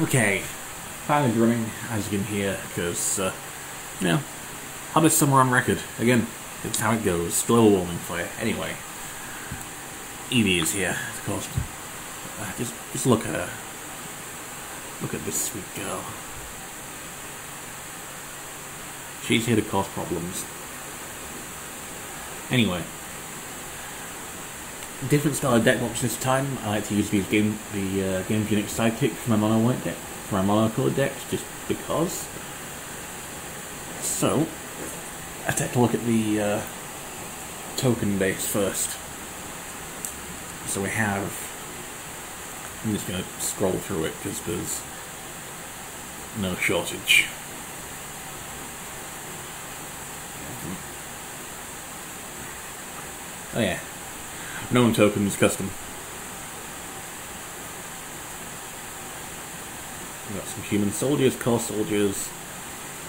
Okay, finally running, as you can hear, because, you know, hottest summer on record. Again, it's how it goes. Global warming for you. Anyway, Evie is here, of course. Just look at her. Look at this sweet girl. She's here to cause problems. Anyway, different style of deck box this time. I like to use the Games Unix Sidekick for my mono white deck, for my mono colored decks, just because. So, I take a look at the token base first. So we have. I'm just going to scroll through it because there's no shortage. Oh yeah. Known tokens custom. We've got some human soldiers, core soldiers,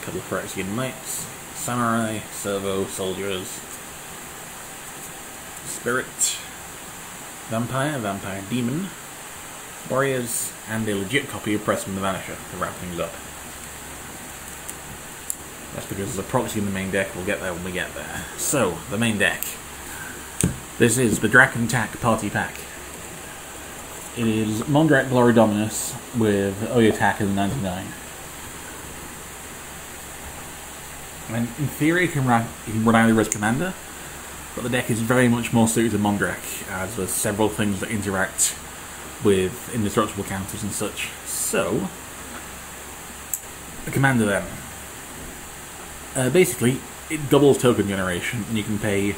a couple of Phyrexian knights, samurai, servo soldiers, spirit, vampire demon, warriors, and a legit copy of Preston the Vanisher to wrap things up. That's because there's a proxy in the main deck. We'll get there when we get there. So, the main deck. This is the Draken Tack Party Pack. It is Mondrak Glory Dominus with Oyo Attack as a 99. And in theory, you can run either as Commander, but the deck is very much more suited to Mondrak, as there's several things that interact with indestructible counters and such. So, the Commander then. Basically, it doubles token generation, and you can pay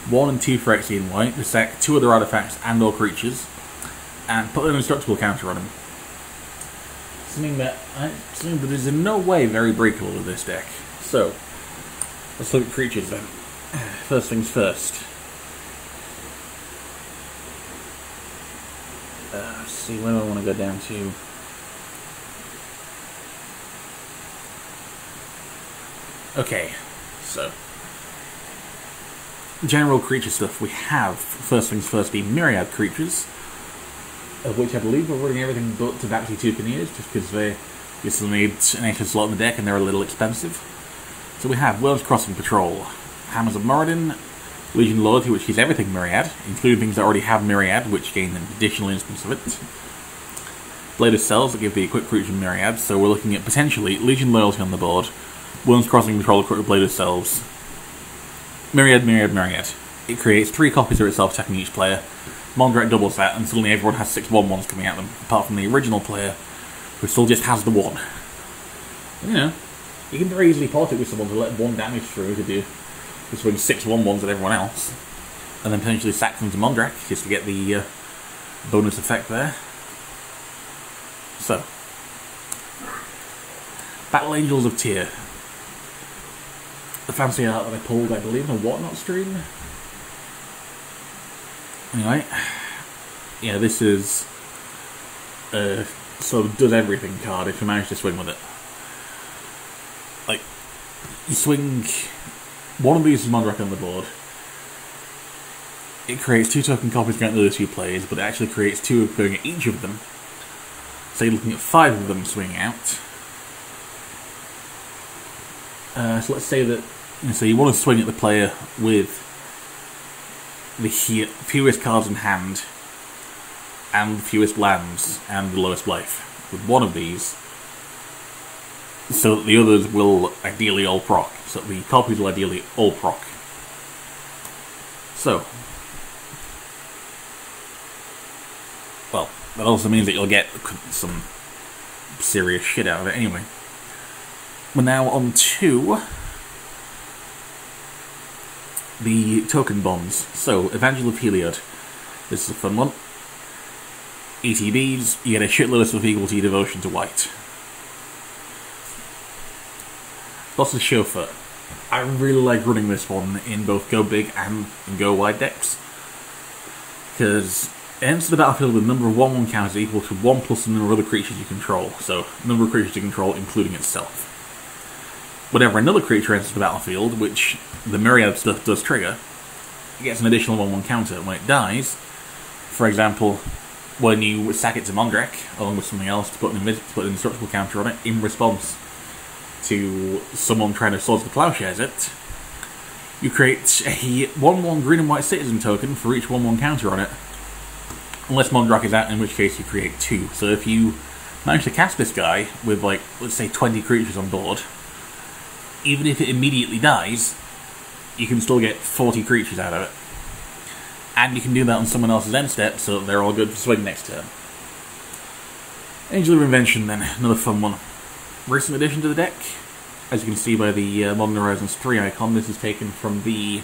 1 and 2 Phyrexian white to sack 2 other artifacts and or creatures, and put an indestructible counter on them. Something that is in no way very breakable with this deck. So, let's look at creatures then. First things first. Let's see, where do I want to go down to? Okay, so general creature stuff. We have, first things first, the Myriad creatures, of which I believe we're running everything but Tabaxi Toucaneers, just because they still need an extra slot in the deck and they're a little expensive. So we have World's Crossing Patrol, Hammers of Moradin, Legion Loyalty, which is everything Myriad, including things that already have Myriad, which gain an additional instance of it. Blade of Cells that give the equipped creature Myriad, so we're looking at potentially Legion Loyalty on the board, World's Crossing Patrol equipped with Blade of Cells, Myriad. It creates 3 copies of itself attacking each player. Mondrak doubles that, and suddenly everyone has 6 1/1s coming at them, apart from the original player, who still just has the 1. You know, you can very easily port it with someone to let 1 damage through to swing 6 1/1s at everyone else, and then potentially sack them to Mondrak, just to get the bonus effect there. So, Battle Angels of Tyr. The fancy art that I pulled, I believe, on a Whatnot stream. Anyway, yeah, this is sort of does everything card if you manage to swing with it. Like, you swing one of these is Mondrak on the board. It creates 2 token copies against the other 2 players, but it actually creates 2 going at each of them. So you're looking at 5 of them swinging out. So let's say that you want to swing at the player with the fewest cards in hand and the fewest lands and the lowest life with one of these, so that the others will ideally all proc, so that the copies will ideally all proc. So, well, that also means that you'll get some serious shit out of it anyway. We're now on to the token bonds. So, Evangel of Heliod. This is a fun one. ETBs, you get a shitload of stuff equal to your devotion to white. Lots of Chauffeur. I really like running this one in both Go Big and Go Wide decks, because it enters the battlefield with a number of 1/1 counters equal to 1 plus the number of other creatures you control, so number of creatures you control including itself. Whenever another creature enters the battlefield, which the Myriad stuff does trigger, it gets an additional 1/1 counter. When it dies, for example, when you sack it to Mondrak, along with something else, to put an indestructible counter on it, in response to someone trying to Swords of the Plowshares it, you create a 1/1 green and white citizen token for each 1/1 counter on it. Unless Mondrak is out, in which case you create 2. So if you manage to cast this guy with, like, let's say 20 creatures on board, even if it immediately dies, you can still get 40 creatures out of it. And you can do that on someone else's end step, so they're all good for swing next turn. Angel of Invention, then, another fun one. Recent addition to the deck. As you can see by the Modern Horizons 3 icon, this is taken from the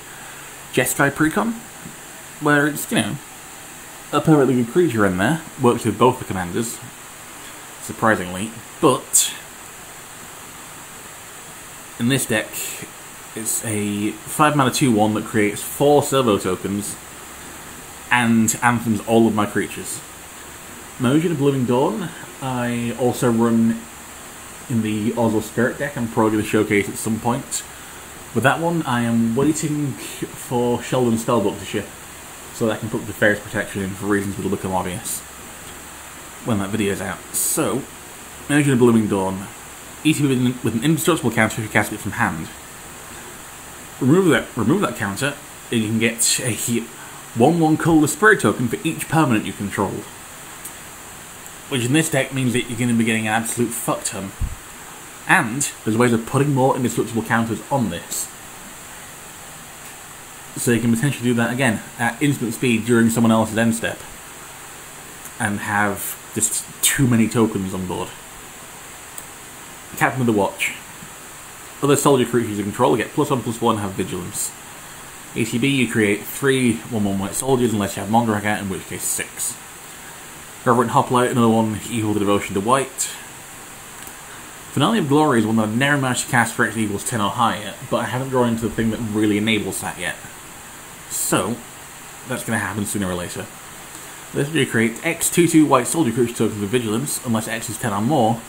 Jeskai precon, where it's, you know, a perfectly good creature in there. Works with both the commanders, surprisingly. But in this deck, it's a 5-mana 2/1 that creates 4 servo tokens and anthems all of my creatures. Motion of Blooming Dawn, I also run in the Oslo Spirit deck. I'm probably going to showcase at some point. With that one, I am waiting for Sheldon's Spellbook to ship, so that I can put the Nefarious Protection in for reasons that will become obvious when that video is out. So, Motion of Blooming Dawn. ETB with an indestructible counter if you cast it from hand. Remove that counter, and you can get a 1/1 Colorless Spirit token for each permanent you control. Which in this deck means that you're going to be getting an absolute fuck ton. And there's ways of putting more indestructible counters on this. So you can potentially do that again at instant speed during someone else's end step. And have just too many tokens on board. Captain of the Watch. Other soldier creatures you control get +1/+1, have vigilance. ATB, you create 3 1/1 white soldiers unless you have Mondrak out, in which case 6. Reverent Hoplite, another one equal to Devotion to White. Finale of Glory is one that I've never managed to cast for X equals 10 or higher, but I haven't drawn into the thing that really enables that yet. So, that's going to happen sooner or later. This will create X 2/2 white soldier creature tokens with vigilance, unless X is 10 or more,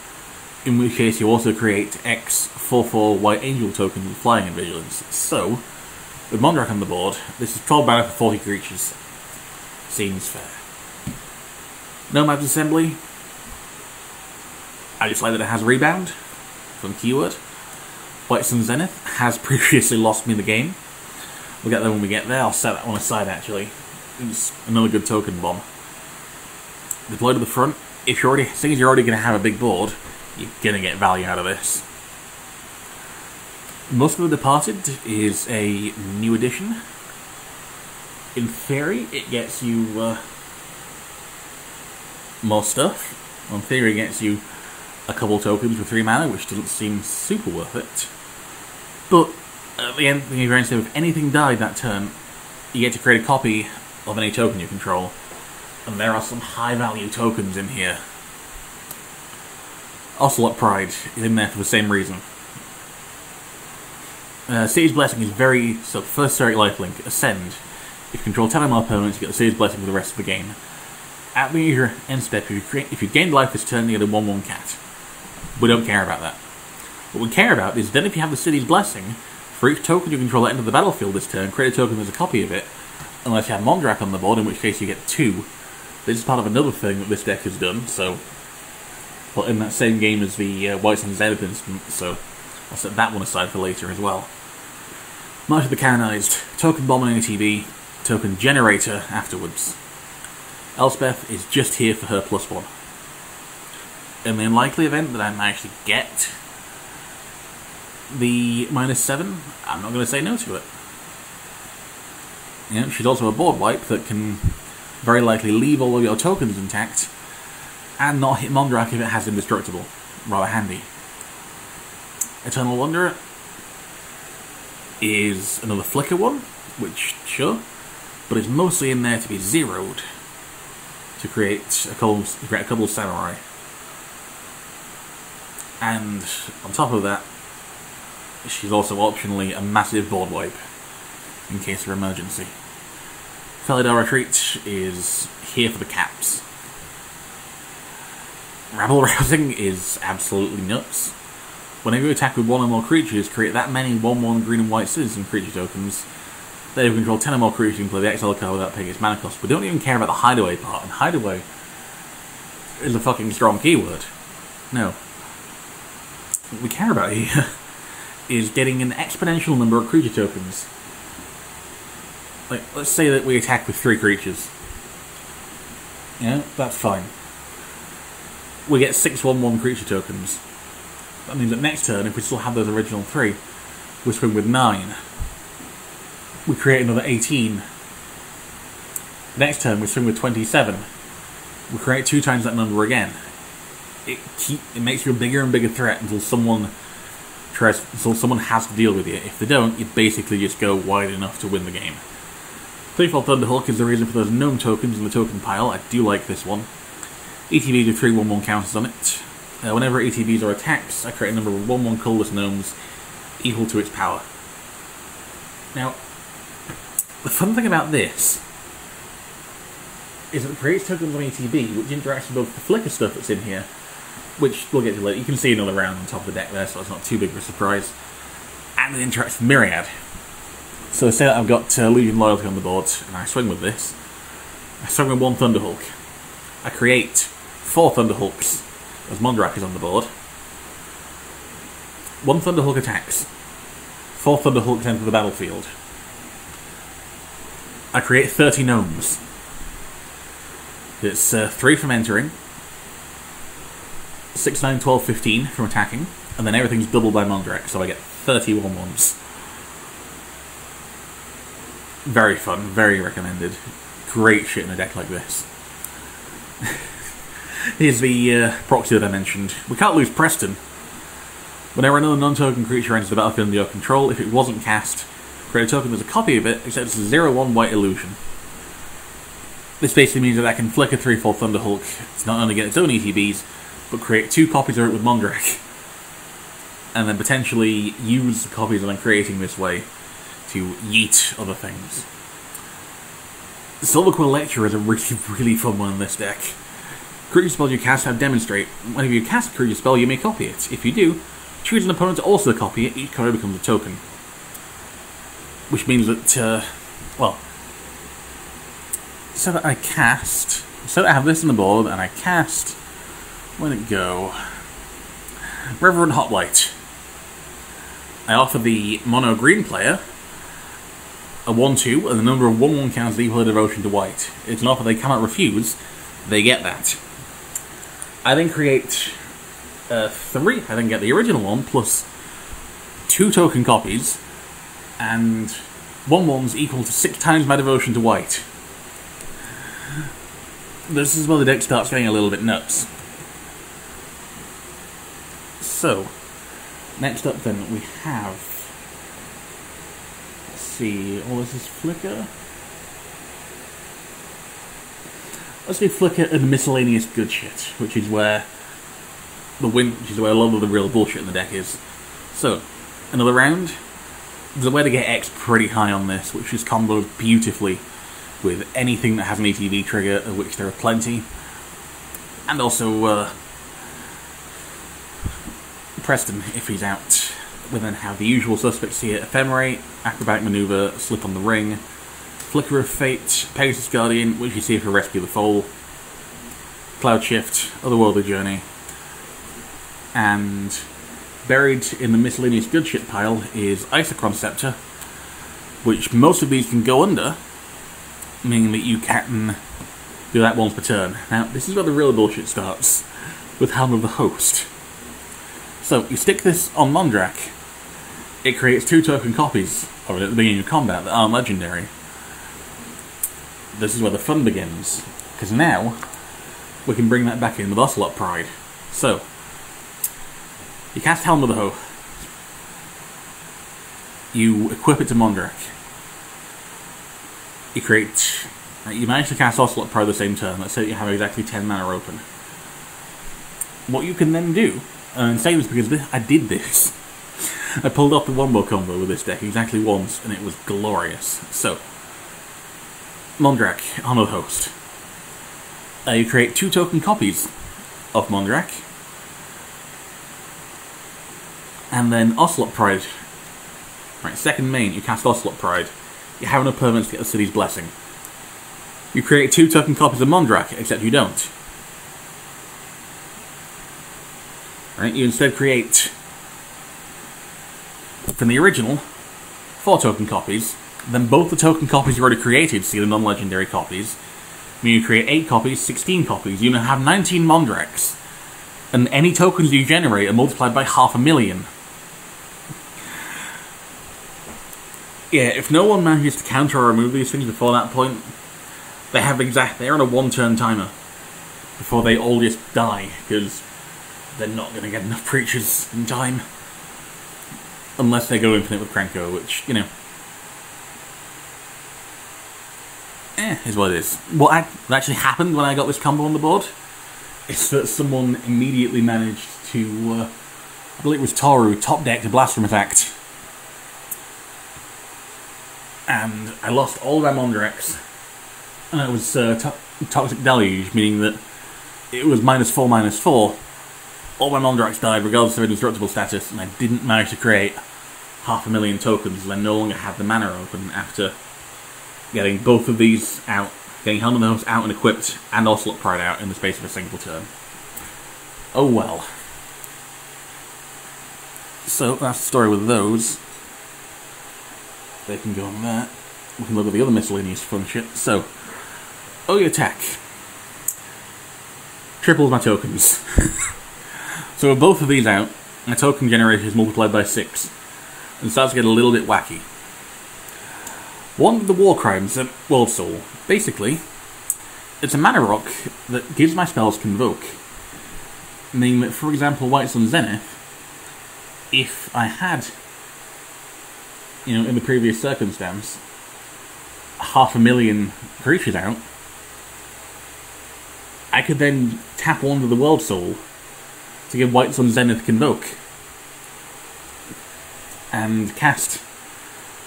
in which case you also create X 4/4 white angel tokens with flying and vigilance. So, with Mondrak on the board, this is 12 mana for 40 creatures. Seems fair. Nomad's Assembly. I just like that it has Rebound from Keyword. White Sun Zenith has previously lost me the game. We'll get there when we get there. I'll set that one aside, actually. It's another good token bomb. Deploy to the front. If you're already, seeing as you're already going to have a big board, you're going to get value out of this. Musk of the Departed is a new addition. In theory, it gets you more stuff. In theory, it gets you a couple tokens for 3 mana, which doesn't seem super worth it. But at the end of your end step, if anything died that turn, you get to create a copy of any token you control. And there are some high-value tokens in here. Ocelot Pride is in there for the same reason. City's Blessing is very... So, first Seric Lifelink, Ascend. If you control 10 or more permanents, you get the City's Blessing for the rest of the game. At the your end step, if you gain life this turn, you get a 1/1 cat. We don't care about that. What we care about is then if you have the City's Blessing, for each token you control at the end of the battlefield this turn, create a token as a copy of it, unless you have Mondrak on the board, in which case you get 2. This is part of another thing that this deck has done, so... Well, in that same game as the White Sun Zenith instance, so I'll set that one aside for later as well. March of the Canonized, token bomb on ATB, token generator afterwards. Elspeth is just here for her +1. In the unlikely event that I manage to get the -7, I'm not going to say no to it. You know, she's also a board wipe that can very likely leave all of your tokens intact and not hit Mondrak if it has Indestructible. Rather handy. Eternal Wanderer is another flicker one, which, sure, but it's mostly in there to be zeroed to create a couple of samurai. And on top of that, she's also optionally a massive board wipe in case of emergency. Felidar Retreat is here for the caps. Rabble Rousing is absolutely nuts. Whenever you attack with 1 or more creatures, create that many 1/1 green and white citizen creature tokens. Then if you control 10 or more creatures, you can play the exile card without paying its mana cost. We don't even care about the Hideaway part, and Hideaway is a fucking strong keyword. No. What we care about here is getting an exponential number of creature tokens. Like, let's say that we attack with 3 creatures. Yeah, that's fine. We get 6/1/1 creature tokens. That means that next turn, if we still have those original 3, we swing with 9. We create another 18. Next turn, we swing with 27. We create 2 times that number again. It makes you a bigger and bigger threat until someone has to deal with you. If they don't, you basically just go wide enough to win the game. 3/4 Thunderhawk is the reason for those gnome tokens in the token pile. I do like this one. ETBs with 3/1/1 counters on it. Whenever ETBs are attacked, I create a number of 1/1 colorless gnomes equal to its power. Now, the fun thing about this is that it creates tokens on ETB, which interacts with both the flicker stuff that's in here, which we'll get to later. You can see another round on top of the deck there, so it's not too big of a surprise. And it interacts with Myriad. So say that I've got Legion Loyalty on the board, and I swing with this. I swing with 1 Thunderhawk. I create 4 Thunderhawks, as Mondrak is on the board. 1 Thunderhawk attacks. 4 Thunderhawks enter the battlefield. I create 30 gnomes. It's 3 from entering, 6, 9, 12, 15 from attacking, and then everything's doubled by Mondrak, so I get 31/1s. Very fun, very recommended. Great shit in a deck like this. Here's the proxy that I mentioned. We can't lose Preston. Whenever another non-token creature enters the battlefield under your control, if it wasn't cast, create a token as a copy of it, except it's a 0/1 white illusion. This basically means that I can flicker 3/4 Thunderhawk to not only get its own ETBs, but create 2 copies of it with Mondrak. And then potentially use the copies that I'm creating this way to yeet other things. The Silver Quill Lecture is a really fun one in this deck. Creature spells you cast have demonstrate. Whenever you cast a creature spell, you may copy it. If you do, choose an opponent to also copy it. Each card becomes a token. Which means that, so that I have this on the board, and I cast, where'd it go? Reverend Hoplite. I offer the mono green player a 1/2, and the number of 1/1 counters equal to devotion to white. It's an offer they cannot refuse, they get that. I then create 3, I then get the original one, plus 2 token copies, and 1/1s equal to 6 times my devotion to white. This is where the deck starts getting a little bit nuts. So, next up then we have, let's see, this is Flicker? Let's do Flicker and Miscellaneous Good Shit, which is where a lot of the real bullshit in the deck is. So, another round. There's a way to get X pretty high on this, which is comboed beautifully with anything that has an ETB trigger, of which there are plenty. And also, Preston, if he's out. We then have the usual suspects here: Ephemerate, Acrobatic Maneuver, Slip on the Ring, Flicker of Fate, Pegasus Guardian, which you see for Rescue the Foal, Cloud Shift, Otherworldly Journey, and buried in the Miscellaneous Good Shit pile is Isochron Scepter, which most of these can go under, meaning that you can do that once per turn. Now, this is where the real bullshit starts, with Helm of the Host. So, you stick this on Mondrak, it creates 2 token copies of it at the beginning of combat that aren't legendary. This is where the fun begins, because now we can bring that back in with Ocelot Pride. So, you cast Helm of the Host, you equip it to Mondrak, you manage to cast Ocelot Pride the same turn. Let's say you have exactly 10 mana open. What you can then do, and I'm saying this because I did this, I pulled off the Wombo combo with this deck exactly once, and it was glorious. So, Mondrak, Helm of the Host. You create 2 token copies of Mondrak, and then Ocelot Pride. Right, second main, you cast Ocelot Pride. You have enough permanents to get the City's Blessing. You create 2 token copies of Mondrak, except you don't. Right? You instead create, from the original, 4 token copies, then both the token copies you already created, see the non-legendary copies, you create 8 copies, 16 copies, you now have 19 Mondraks, and any tokens you generate are multiplied by 500,000. Yeah, if no one manages to counter or remove these things before that point, they're on a 1-turn timer before they all just die, because they're not going to get enough creatures in time. Unless they go infinite with Krenko, which, you know, is what it is. What actually happened when I got this combo on the board is that someone immediately managed to, I believe it was Toru, top-decked a Blast from Effect. And I lost all of my Mondraks. And it was Toxic Deluge, meaning that it was -4/-4. All my Mondraks died, regardless of their indestructible status, and I didn't manage to create 500,000 tokens, and I no longer had the mana open after getting both of these out, getting Helm of the Host out and equipped, and Ocelot Pride out in the space of a single turn. Oh well. So, that's the story with those. They can go on that. We can look at the other miscellaneous fun shit. So, Oyo attack. Triples my tokens. So with both of these out, my token generator is multiplied by 6, and starts to get a little bit wacky. One of the war crimes at World Soul, basically, it's a mana rock that gives my spells Convoke. Meaning that, for example, White Sun Zenith, if I had, you know, in the previous circumstance, 500,000 creatures out, I could then tap one to the World Soul to give White Sun Zenith Convoke, and cast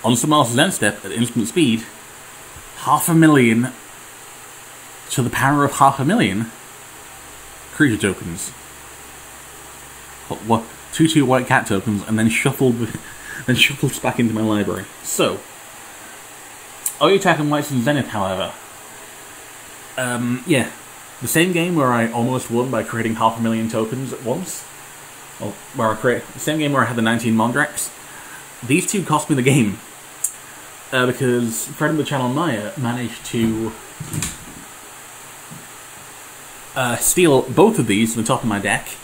on some Master's End Step at instant speed 500,000 to the power of 500,000 creature tokens. What 2/2 white cat tokens, and then shuffled back into my library. So, Oyo attack on White Sun Zenith, however, yeah. The same game where I almost won by creating 500,000 tokens at once, well, the same game where I had the 19 Mondraks, these two cost me the game, because friend of the channel Maya managed to steal both of these from the top of my deck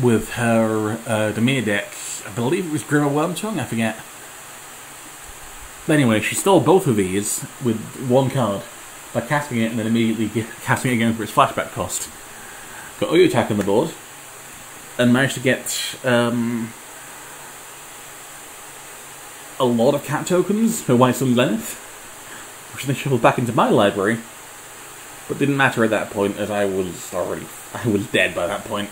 with her Dominus deck. I believe it was Grim of Wormtongue, I forget. But anyway, she stole both of these with one card by casting it and then immediately casting it again for its flashback cost. Got Oyo attack on the board, and managed to get a lot of cat tokens for White Sun Zenith, which then shuffled back into my library, but didn't matter at that point, as I was dead by that point.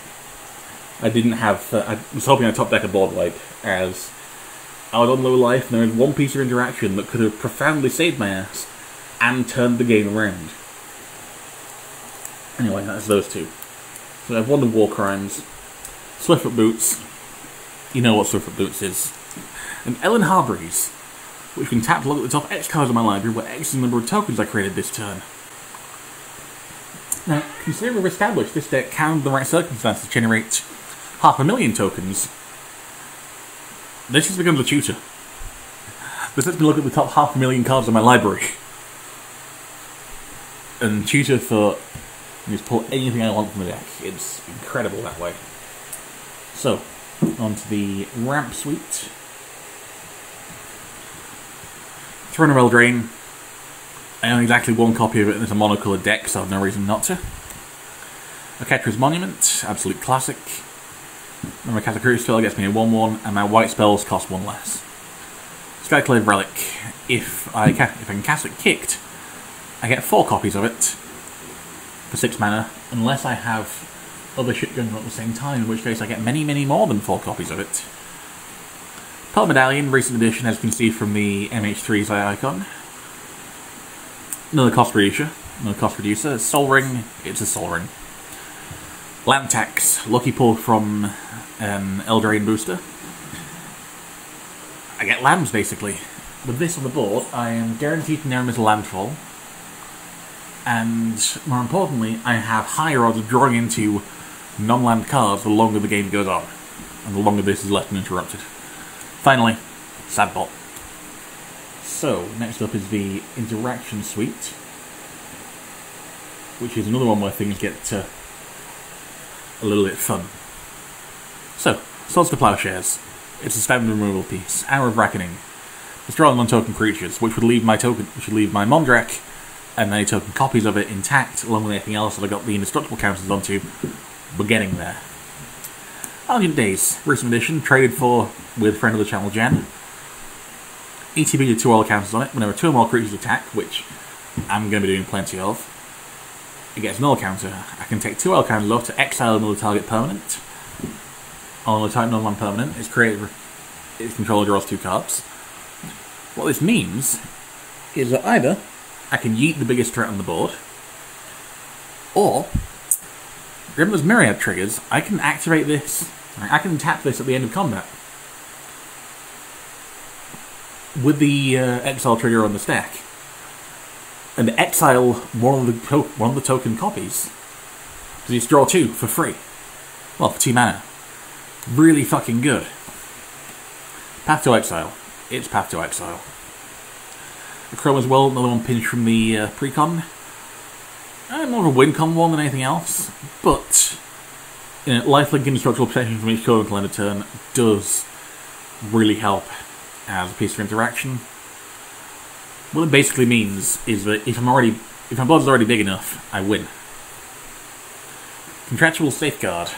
I didn't have, I was hoping I'd top deck a board wipe, as I was on low life and there was one piece of interaction that could have profoundly saved my ass and turned the game around. Anyway, that's those two. So I have one of War Crimes, Swiftfoot Boots, you know what Swiftfoot Boots is, and Ellen Harbreeze, which can tap to look at the top X cards of my library, where X is the number of tokens I created this turn. Now, considering we've established this deck can, in the right circumstances, generate 500,000 tokens, this just becomes a tutor. This lets me look at the top 500,000 cards of my library. And tutor for just pull anything I want from the deck. It's incredible that way. So, on to the ramp suite. Throne of Eldraine. I own exactly one copy of it, and it's a monocoloured deck, so I have no reason not to. Oketra's Monument, absolute classic. My Katakuri spell gets me a 1/1, and my white spells cost 1 less. Skyclave Relic. If I can cast it kicked, I get 4 copies of it for 6 mana, unless I have other shit going on at the same time, in which case I get many, many more than 4 copies of it. Pearl Medallion, recent edition, as you can see from the MH3's icon. Another cost reducer. Soul Ring, it's a Soul Ring. Land Tax, lucky pull from Eldraine booster. I get lands, basically. With this on the board, I am guaranteed to never miss a landfall. And, more importantly, I have higher odds of drawing into non-land cards the longer the game goes on, and the longer this is left uninterrupted. Finally, Sadbot. So, next up is the Interaction Suite, which is another one where things get a little bit fun. So, Swords to Plowshares. It's a spam removal piece. Hour of Reckoning. Destroy non-token creatures, which would leave my Mondrak and any token copies of it intact, along with anything else that I got the indestructible counters onto. We're getting there. Valiant Days, recent edition, traded for with friend of the channel Jen. ETB did 2 oil counters on it. Whenever 2 or more creatures attack, which I'm going to be doing plenty of, it gets an oil counter. I can take 2 oil counters off to exile another target permanent. On the type non-land permanent, its controller draws 2 cards. What this means is that either I can yeet the biggest threat on the board, or, remember those Myriad triggers, I can activate this, I can tap this at the end of combat. With the exile trigger on the stack, and exile one of the token copies. So you draw 2 for free. Well, for 2 mana. Really fucking good. Path to Exile. It's Path to Exile. The Chrome as well, another one pinched from the Precon. More of a win-con one than anything else, but lifelink indestructible protection from each code until end of turn does really help as a piece of interaction. What it basically means is that if my board is already big enough, I win. Contractual Safeguard.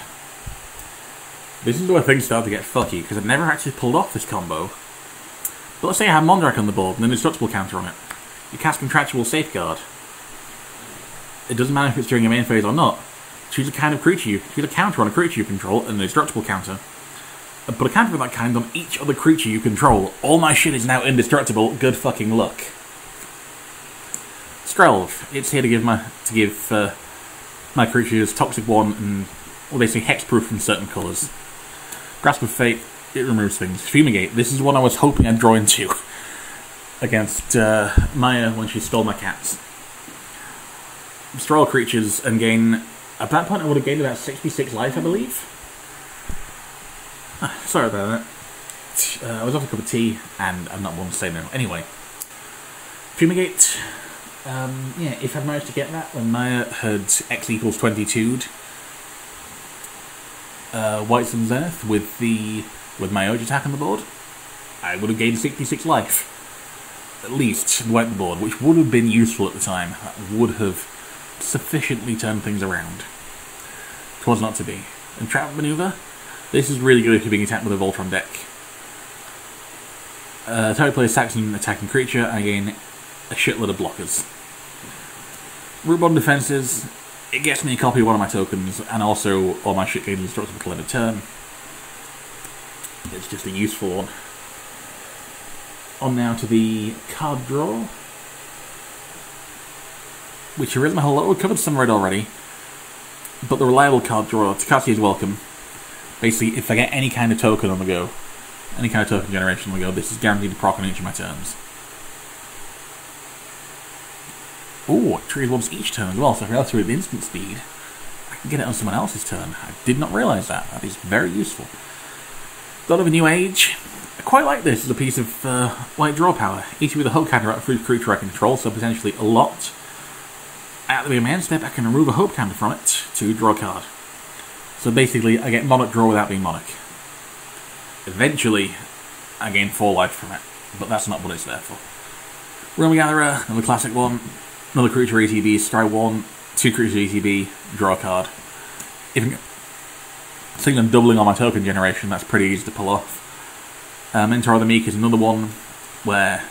This is where things start to get fucky, because I've never actually pulled off this combo. But let's say I have Mondrak on the board and an indestructible counter on it. You cast Contractual Safeguard. It doesn't matter if it's during your main phase or not. Choose a kind of creature choose a counter on a creature you control and an indestructible counter. And put a counter of that kind on each other creature you control. All my shit is now indestructible. Good fucking luck. Skrelv. It's here to give my creatures Toxic 1 and, well, they say hexproof from certain colours. Grasp of Fate. It removes things. Fumigate. This is one I was hoping I'd draw into against Maya when she stole my cats. Destroy all creatures and gain... At that point I would have gained about 66 life, I believe. Sorry about that. I was off a cup of tea, and I'm not one to say no. Anyway. Fumigate. Yeah, if I'd managed to get that when Maya had X equals 22'd White Sun's Earth with my Urge attack on the board, I would have gained 66 life. At least, to wipe the board, which would have been useful at the time. That would have sufficiently turned things around. It was not to be. Entrapment Maneuver. This is really good if you're being attacked with a Voltron deck. Target player attacks an attacking creature, and I gain a shitload of blockers. Rootbond Defenses. It gets me a copy of one of my tokens, and also all my shit gains indestructible until end of turn. It's just a useful one. On now to the card draw, which there isn't a whole lot. We've covered some red already, but the reliable card draw, Takati is welcome. Basically, if I get any kind of token on the go, any kind of token generation on the go, this is guaranteed to proc on each of my turns. Oh, it triggers once each turn as well, so if I activate the instant speed, I can get it on someone else's turn. I did not realise that. That is very useful. God of a New Age. I quite like this as a piece of white draw power. Each with a hope counter out for each creature I control, so potentially a lot. At the beginning of my end step, I can remove a hope counter from it to draw a card. So basically, I get Monarch draw without being Monarch. Eventually, I gain 4 life from it, but that's not what it's there for. Realm Gatherer, another classic one. Another creature ETB, strike 1, 2 creatures ETB, draw a card. If I'm doubling on my token generation, that's pretty easy to pull off. Mentor of the Meek is another one where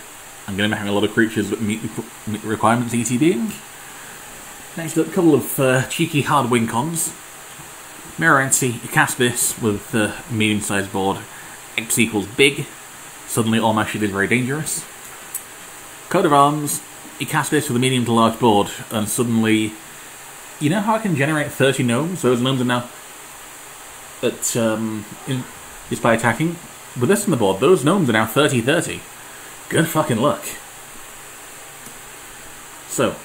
I'm going to be having a lot of creatures that meet the requirements ETBing. Next up, a couple of cheeky hard win cons. Mirror Entity, you cast this with a medium-sized board. X equals big. Suddenly all my shit is very dangerous. Coat of Arms, you cast this with a medium to large board, and suddenly... You know how I can generate 30 gnomes? Those gnomes are now... just by attacking. With this on the board, those gnomes are now 30-30. Good fucking luck. So,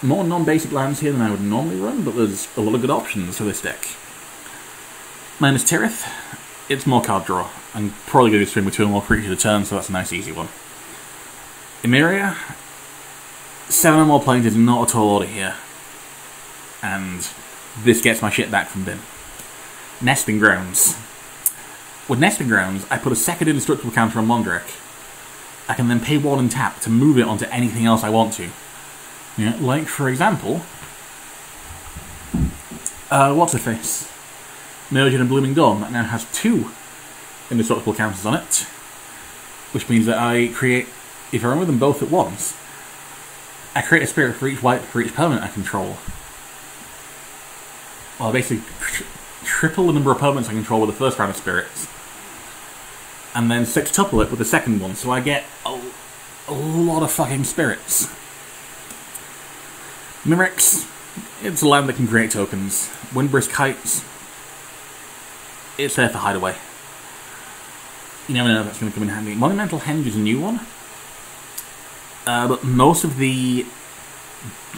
more non-basic lands here than I would normally run, but there's a lot of good options for this deck. Minus Tirith, it's more card draw. I'm probably going to swing between all creatures a turn, so that's a nice easy one. Emeria, 7 or more planes is not at all order here. And this gets my shit back from bin. Nesting Grounds. With Nesting Grounds, I put a second indestructible counter on Mondrak. I can then pay 1 and tap to move it onto anything else I want to. Yeah, like, for example, what's her face? Merging and Blooming Dawn, that now has 2 indestructible counters on it, which means that I create, if I run with them both at once, I create a spirit for each white for each permanent I control. Well, I basically triple the number of permanents I control with the first round of spirits, and then sextuple it with the second one, so I get a lot of fucking spirits. Mimics, it's a land that can create tokens. Windbrisk Kites, it's there for hideaway. You never know if that's going to come in handy. Monumental Henge is a new one, but most of the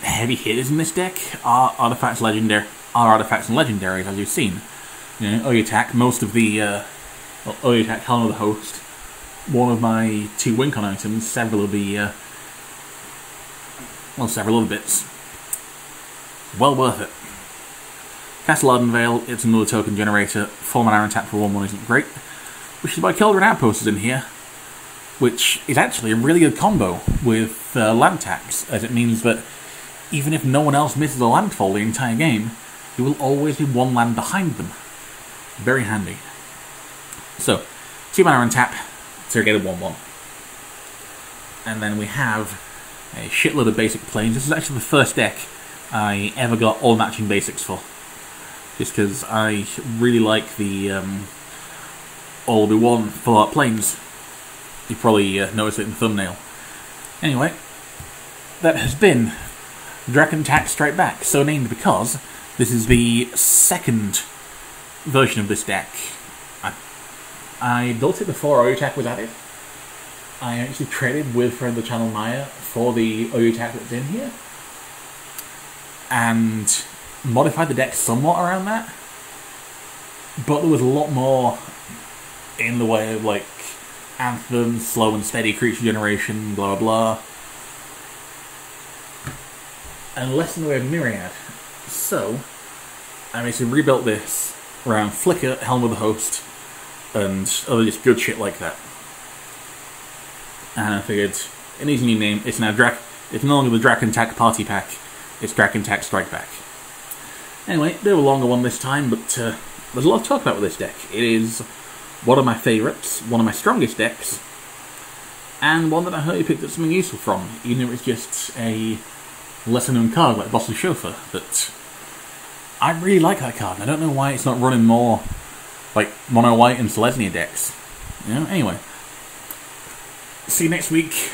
heavy hitters in this deck are artifacts, and legendaries, as you've seen. You know, Oyotak, most of the Oyotak, Helm of the Host, one of my 2 Wincon items, several of the several other bits. Well worth it. Castle Ardenvale, it's another token generator. 4 mana and tap for 1/1 isn't great. Which is why Keldrin Outpost is in here, which is actually a really good combo with land taps, as it means that even if no one else misses a landfall the entire game, you will always be 1 land behind them. Very handy. So, 2 mana and tap to get a 1/1. And then we have a shitload of basic planes. This is actually the first deck I ever got all matching basics for. Just because I really like the all-be-one full-art planes. You probably noticed it in the thumbnail. Anyway, that has been Dragon Tack Strike Back, so named because this is the second version of this deck. I built it before Oyotak was added. I actually traded with friend of the channel Maya for the Oyotak that's in here, and modified the deck somewhat around that, but there was a lot more in the way of like Anthem, slow and steady creature generation, blah blah, and less in the way of Myriad. So I basically rebuilt this around Flicker, Helm of the Host, and other just good shit like that. And I figured it needs a new name. It's now it's no longer the Dragon Tack Party Pack. It's Dragon Tack Strike Back. Anyway, a bit of a longer one this time, but there's a lot to talk about with this deck. It is one of my favourites, one of my strongest decks, and one that I hope you picked up something useful from, even if it's just a lesser-known card like Boss's Chauffeur. But I really like that card, and I don't know why it's not running more like Mono White and Selesnya decks. You know, anyway. See you next week.